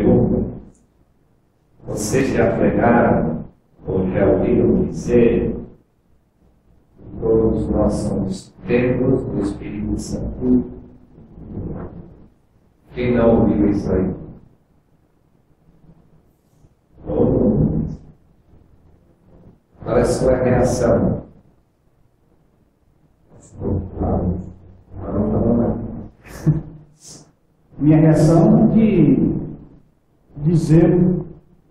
Pergunta: vocês já pregaram ou já ouviram dizer que todos nós somos templos do Espírito Santo? Quem não ouviu isso aí? Todo mundo. Qual é a sua reação? Minha reação é de zelo,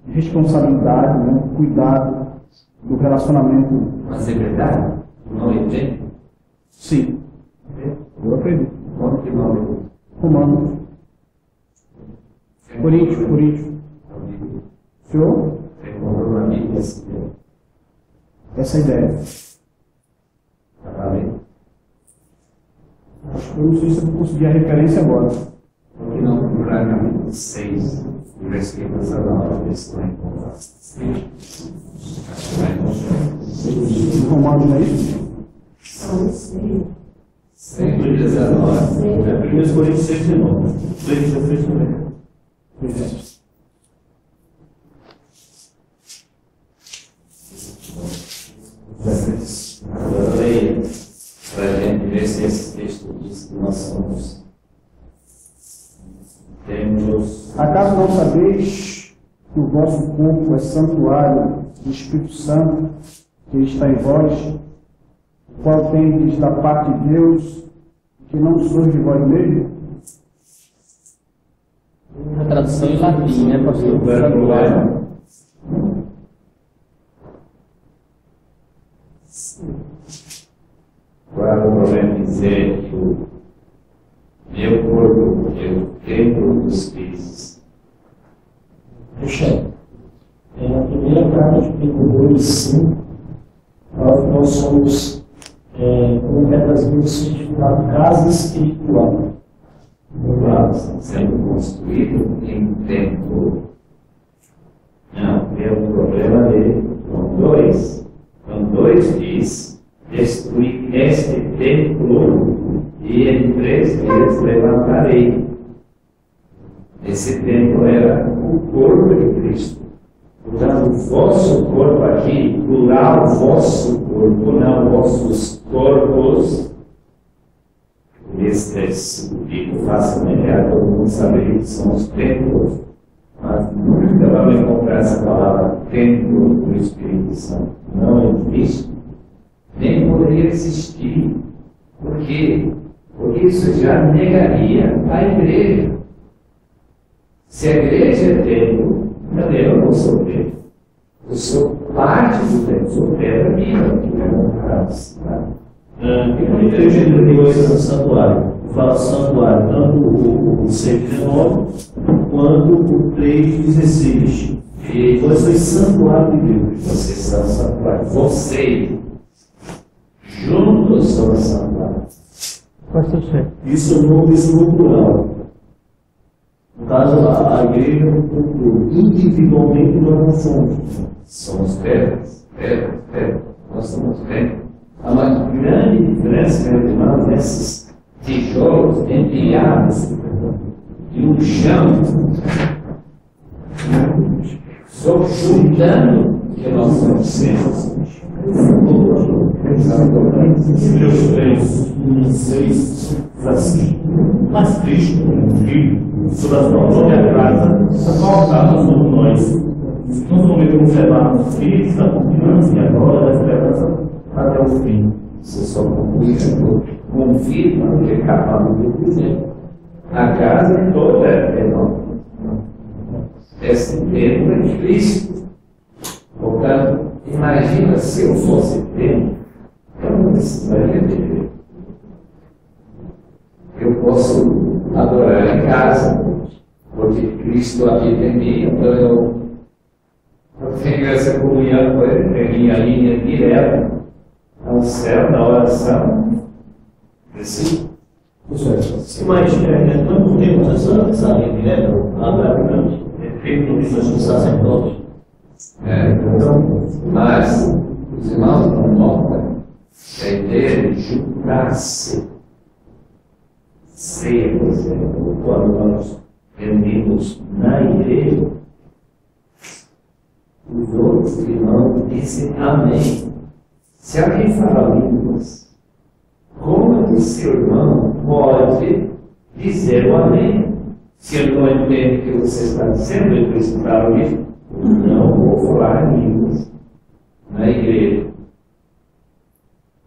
de responsabilidade, né? Cuidado do relacionamento. Mas é verdade? Não entende? Sim, eu acredito. Onde que não entende? Romano. Coríntios. Senhor? Você encontrou na Bíblia esse Deus? Essa é a ideia. Amém? Eu não sei se eu vou conseguir a referência agora. Por que não procurar capítulo 6, o versículo 19, ver se vai encontrar? Romanos, não é isso? 119. É 1 Coríntios 6, 19. 6 também. Agora leia, para a gente ver se esse texto diz que nós somos templos. Acaso não sabeis que o vosso corpo é santuário do Espírito Santo que está em vós, o qual tendes da parte de Deus, que não sois de vós mesmos? A tradução em latim, né, pastor? Santuário. Qual é o problema de dizer que o meu corpo é o templo do Espírito? Puxa, na primeira carta de Pedro 2:5, fala que nós somos, como é das Bíblias, certificado casa espiritual. Sendo construído em templo. Não, é o problema dele. Então, 2 diz: destruir este templo e em 3 dias levantarei. Esse templo era o corpo de Cristo. Portanto, o vosso corpo aqui, plural, vosso corpo, não vossos corpos. Esse texto fica facilmente, todo mundo sabe que são os templos, mas nunca vamos encontrar essa palavra templo do Espírito Santo. Não existe, nem poderia existir. Por quê? Porque isso já negaria a igreja. Se a igreja é templo, também eu não sou templo. Eu sou parte do templo, sou pedra viva, que é um caso. O trecho de coisas no santuário. Fala santuário, tanto o 6:19 quanto o 3:16. E Vocês santuário de Deus. vocês são santuário. Vocês, juntos, são santuário. Pastor Sérgio. Isso no plural. No caso, a igreja individualmente nós não somos. Somos pedras. Nós somos pedras. Há uma grande diferença, meu irmão, nesses tijolos enviados de um chão, só juntando que nós somos seres. Hebreus 3:6 diz assim: mas Cristo, o Filho, sobre a sua própria graça, colocada sobre nós, não somente conservarmos filhos da confiança e agora da esperança até o fim. Você só confirma o que é capaz de dizer. A casa toda é nova. Esse templo é Cristo. Portanto, imagina se eu fosse templo, eu não precisaria de Deus. Eu posso adorar em casa, porque Cristo habita em mim, então eu tenho essa comunhão com Ele, tem minha linha direta ao céu, na oração. Assim. Mas nós não temos essa linha direta, abertamente, feito do sacerdote. Então, mas os irmãos não notam a ideia de juntar-se. Ceia, por exemplo, quando nós reunidos na igreja, os outros irmãos dizem amém. Se alguém fala línguas, como que seu irmão pode dizer o amém? Se ele não entende o que você está dizendo, ele precisa ouvir. Não vou falar línguas na igreja.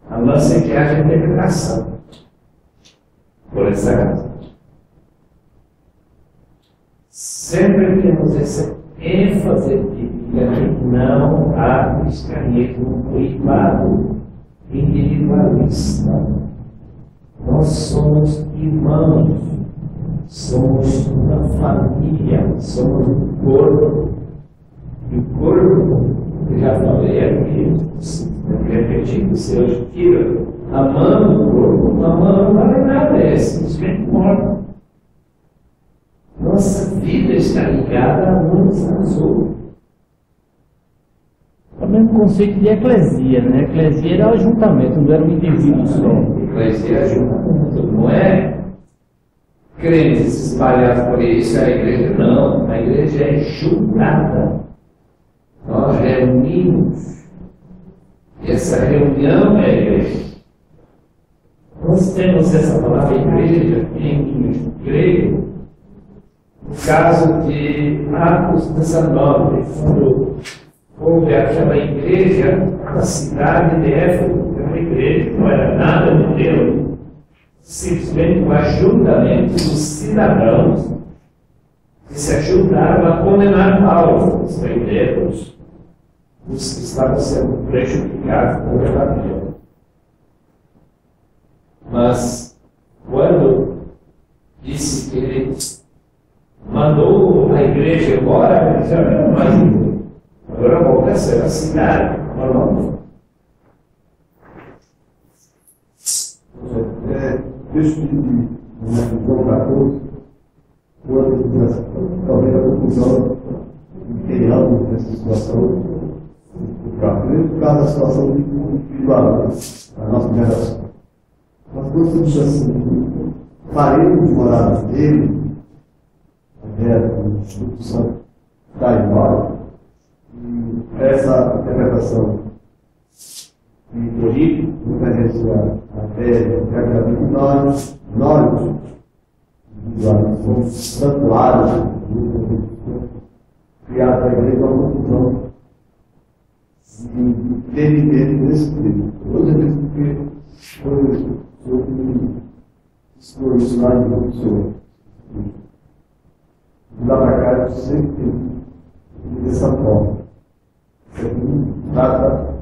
A nossa que haja interpretação por essa razão. Sempre temos essa ênfase de que não há cristianismo privado, individualista. Nós somos irmãos, somos uma família, somos um corpo. E o corpo, eu já falei aqui, repetindo, se eu tiro amando o corpo, amando não vale nada, é simplesmente morto. Nossa vida está ligada uns aos outros. É o mesmo conceito de eclesia, né? Eclesia era o ajuntamento, não era um indivíduo só. Eclesia é ajuntamento, não é crentes espalhados por isso, é a igreja, não. A igreja é juntada. Nós reunimos. E essa reunião é a igreja. Nós temos essa palavra igreja em grego, no caso de Atos 19, quando houve aquela igreja na cidade de Éfeso, uma igreja que não era nada de Deus, simplesmente um ajuntamento dos cidadãos que se ajudaram a condenar Paulo, os vendedores, os que estavam sendo prejudicados pelo evangelho. Mas, quando disse que ele mandou a igreja embora, ele disse: não, mas agora vou descer a cidade. Deixa eu pedir, João 14, talvez a conclusão tem algo nessa situação, por causa da situação individual, a nossa geração. Nós gostamos assim, faremos moradas dele, o Espírito Santo está embora, e essa interpretação que corrige, referência até nós, somos santuários, criados a igreja, uma conclusão de entendimento desse tipo. Todas as vezes que foi sobre isso lá em nome do Senhor. De lá para cá, eu sempre dessa forma. Trata,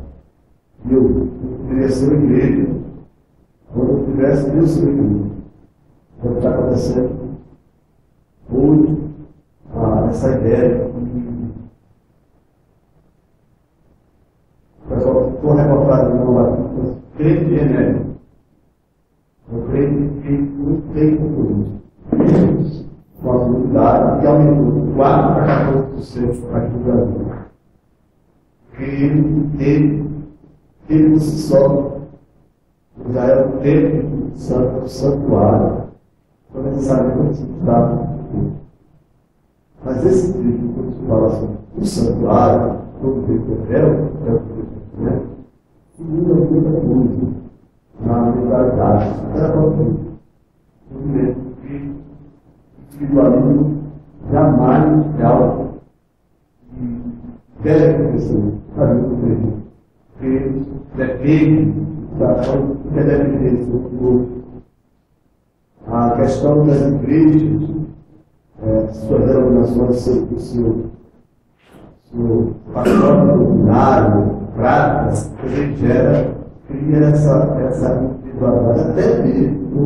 eu queria ser uma igreja, quando eu tivesse, Deus ser uma igreja. O que está acontecendo hoje, essa ideia o pessoal ficou reportado no latim, crente genérico. Eu creio que muito bem concluído. Com a comunidade que aumentou 4 para 14% aqui no Brasil. Que ele por si só já era o templo santo, santuário, foi necessariamente estava. Mas esse livro, quando se fala assim, o santuário, todo o né? Muda muita coisa na mentalidade. Era o movimento que espiritualismo jamais é algo que deve acontecer na vida do crente. Porque depende da independência do povo. A questão das igrejas, suas denominações, seu pacote doutrinário, prática, também cria essa individualidade, até mesmo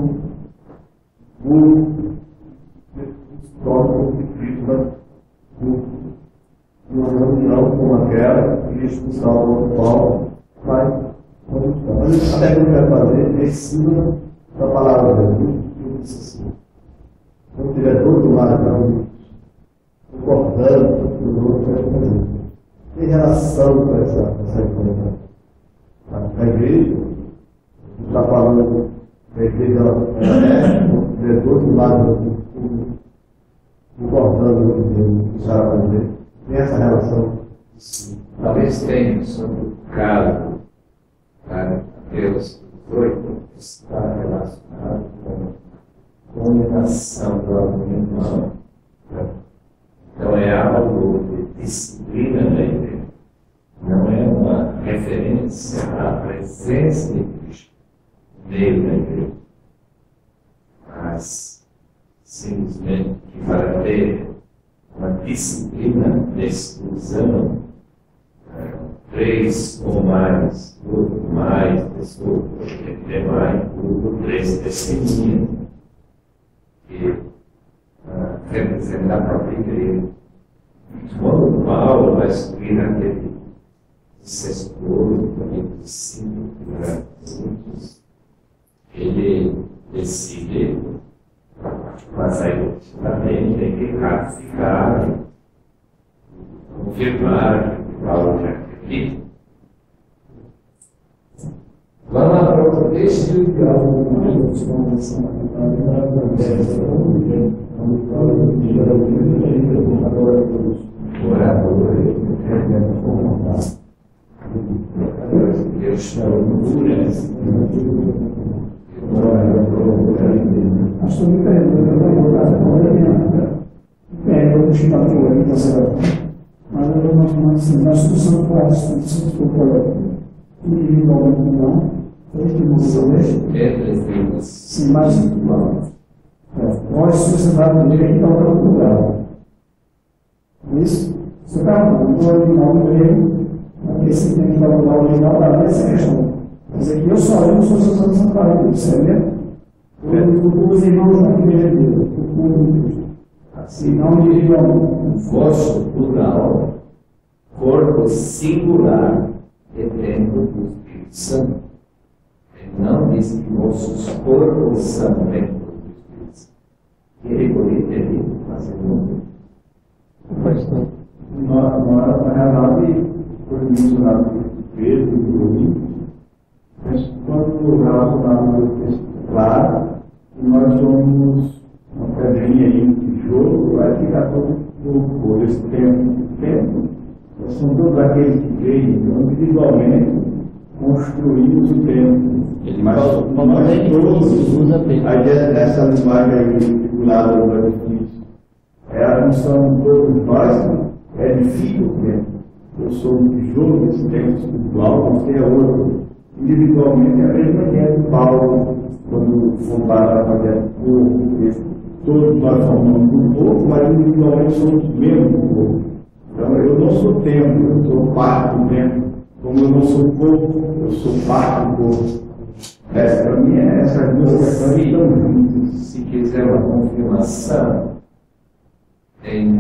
o histórico de Cristo, uma reunião como aquela, que expulsar o Paulo, mas até que eu quero fazer é em cima da palavra de Deus. Eu disse assim: quando tiver todo lado concordando com o outro, eu fazer. Em relação com essa informação, a igreja está falando da igreja do outro lado falando de Israel, tem essa relação? Sim. Talvez tenha sobre o caso da Mateus 18, está relacionado com a comunicação do aluno humano. Então é algo de disciplina da igreja. Não é uma referência à presença de Cristo no meio da igreja, mas simplesmente que vai haver uma disciplina de exclusão, 3 ou mais, grupo mais, pessoa, demais, grupo 3 testemunhas, que representa a própria igreja. Quando Paulo vai excluir aquele incestuoso, aquele discípulo que ele decide, mas aí também tem que ratificar, confirmar que Paulo já acredita. Vamos lá para outro texto. Deus cura. Acho que eu vou chutar por aí, mas eu vou chamar assim, na solução prática, se for por individualmente não, sim, mas nós, sociedade dele, aqui está o outro lugar. Isso? Você está falando do original do grego, porque você tem que dar o original para ver essa questão. Mas aqui eu só não sou sociedade de São Paulo, você vê? Os irmãos da igreja dele, o povo de Cristo. Se não individualmente. Vosso plural, corpo singular e templo do Espírito Santo. Ele não diz que vossos corpos são templo do Espírito Santo. Ele poderia ter dito, mas ele não disse. Na realidade, foi mencionado por Pedro e Coríntios, mas quando relacionado ao texto claro, nós somos uma pedrinha aí de jogo, vai ficar todo por esse tempo. Nós somos todos aqueles que creem, então, individualmente, construímos o tempo. Mas nós todos, aí dessa linguagem aí, articulada do edifício, é a função de todos nós, edifica o tempo. Eu sou um tijolo desse tempo espiritual, você é outro. Individualmente é a mesma ideia de Paulo, quando compara com a ideia do corpo. Todos nós formamos um corpo, mas individualmente somos membros do corpo. Então eu não sou templo, eu sou parte do templo. Como eu não sou corpo, eu sou parte do corpo. Essa para mim é essas duas questões estão juntas. Se quiser uma confirmação, em 1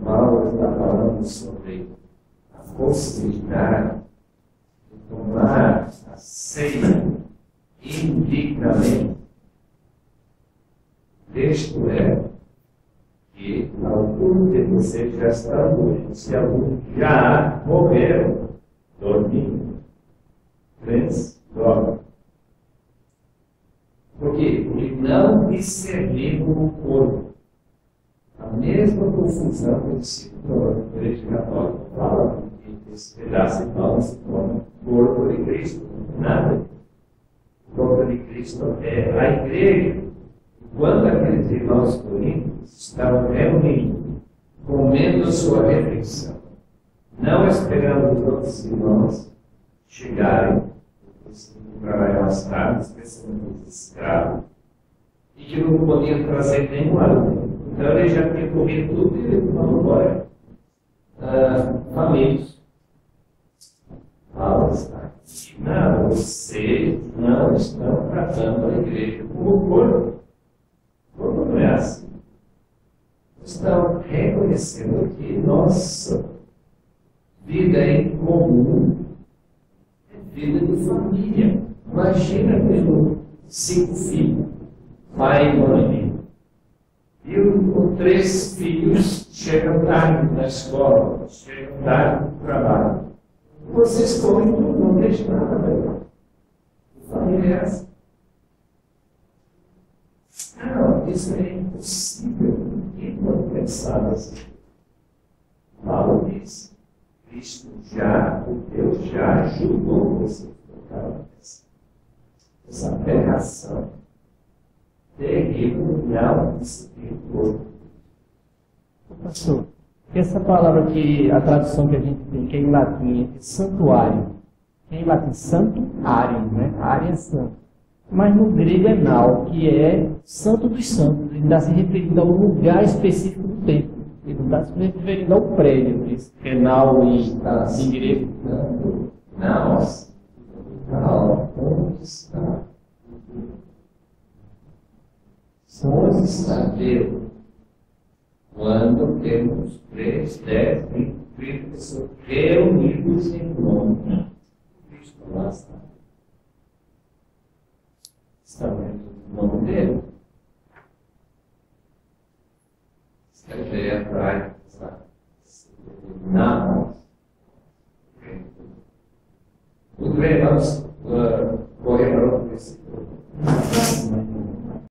Paulo está falando sobre a possibilidade de tomar a ceia indignamente. Isto é, que alguns de vocês já estão hoje, se alguns já morreram dormindo, crentes dormem. Por quê? Porque não discernimos o corpo. A mesma confusão que o discípulo da Igreja Católica fala, que esse pedaço de pau se torna corpo de Cristo. Nada. O corpo de Cristo é a Igreja. Quando aqueles irmãos coríntios estavam reunidos, comendo a sua refeição, não esperando os outros irmãos chegarem, trabalhar mais tarde, especialmente os escravos, e que não podiam trazer nenhum alimento. Então ele já tinha comido tudo e ele falou, embora famintos. Paulo está aqui. Não, vocês não estão tratando a igreja como corpo. O corpo não é assim. Estão reconhecendo que nossa vida em comum é vida de família. Imagina tendo 5 filhos, pai e mãe. E os 3 filhos chegam tarde na escola, chegam tarde no trabalho. Vocês comem tudo, não deixam nada melhor. Que família é essa? Não, isso é impossível. Ninguém pode pensar assim. Paulo diz, Cristo Deus já ajudou você a colocar essa aberração terrível e auto-disciplina. Pastor, essa palavra que a tradução que a gente tem, que é em latim, é santuário. Que é em latim, santuário, né? Área é santo. Mas no grego é nau, que é santo dos santos. Ele está se referindo ao lugar específico do templo. Ele não está se referindo ao prédio. Isso que é nau em grego. Nossa, onde está? Onde está Deus? Quando temos 3, 10, 20, 30 pessoas reunidos em nome, Cristo lá está. Está vendo o nome dele? Essa ideia atrás, na